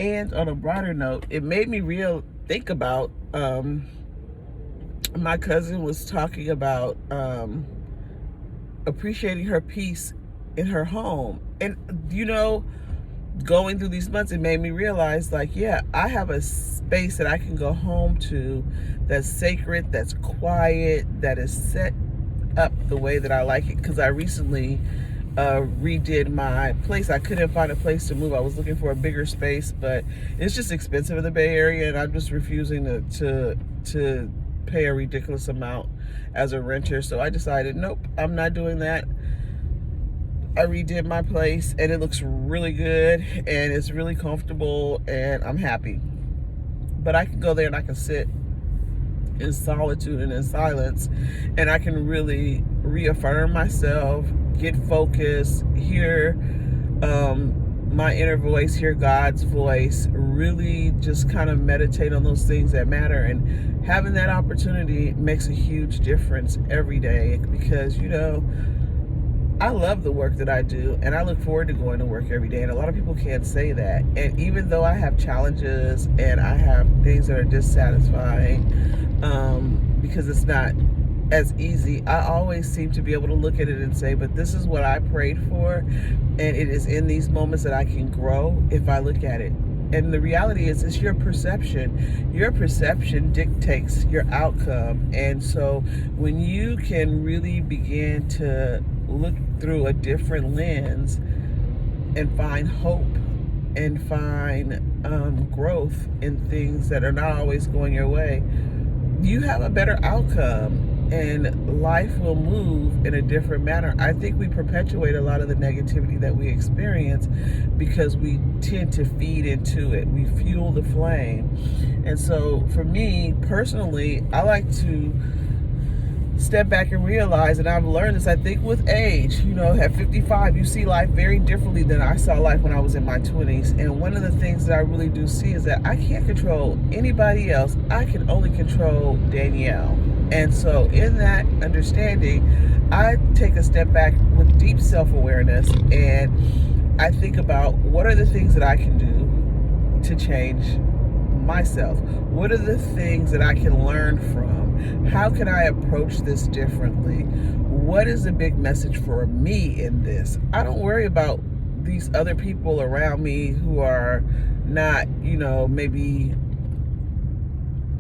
And on a broader note, it made me think about my cousin was talking about appreciating her peace in her home. And going through these months, it made me realize, like, yeah, I have a space that I can go home to that's sacred, that's quiet, that is set up the way that I like it. Because I recently redid my place. I couldn't find a place to move. I was looking for a bigger space, but it's just expensive in the Bay Area, and I'm just refusing to pay a ridiculous amount as a renter. So I decided, nope, I'm not doing that. I redid my place, and it looks really good, and it's really comfortable, and I'm happy. But I can go there and I can sit in solitude and in silence, and I can really reaffirm myself, get focused, hear my inner voice, hear God's voice, really just kind of meditate on those things that matter. And having that opportunity makes a huge difference every day, because I love the work that I do, and I look forward to going to work every day. And a lot of people can't say that. And even though I have challenges and I have things that are dissatisfying, because it's not as easy, I always seem to be able to look at it and say, but this is what I prayed for, and it is in these moments that I can grow if I look at it. And the reality is, it's your perception. Your perception dictates your outcome. And so when you can really begin to look through a different lens and find hope and find growth in things that are not always going your way, you have a better outcome, and life will move in a different manner. I think we perpetuate a lot of the negativity that we experience because we tend to feed into it. We fuel the flame. And so for me personally, I like to step back and realize, and I've learned this, I think, with age. At 55, you see life very differently than I saw life when I was in my 20s. And one of the things that I really do see is that I can't control anybody else. I can only control Danielle. And so in that understanding, I take a step back with deep self-awareness, and I think about, what are the things that I can do to change myself? What are the things that I can learn from? How can I approach this differently? What is the big message for me in this? I don't worry about these other people around me who are not, maybe,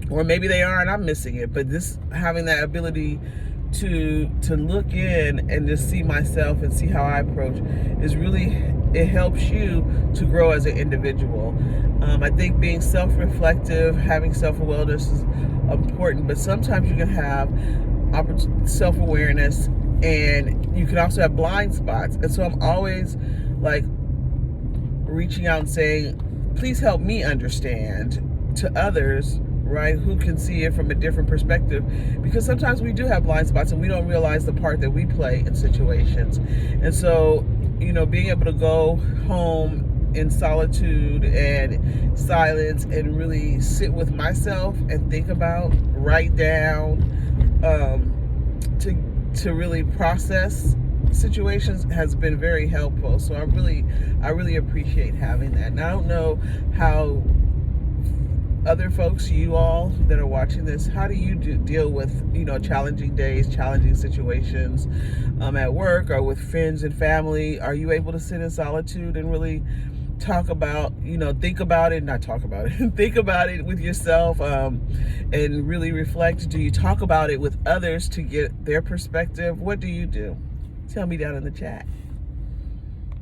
or maybe they are and I'm missing it. But this, having that ability to look in and just see myself and see how I approach, is really, it helps you to grow as an individual. I think being self-reflective, having self-awareness is important, but sometimes you can have self-awareness and you can also have blind spots. And so I'm always like reaching out and saying, please help me understand, to others, right, who can see it from a different perspective, because sometimes we do have blind spots and we don't realize the part that we play in situations. And so, being able to go home in solitude and silence and really sit with myself and think about, write down, to really process situations has been very helpful. So I really appreciate having that. And I don't know how other folks, you all that are watching this, how do you deal with challenging days, challenging situations at work or with friends and family? Are you able to sit in solitude and really talk about, think about it, not talk about it, think about it with yourself, and really reflect? Do you talk about it with others to get their perspective? What do you do? Tell me down in the chat.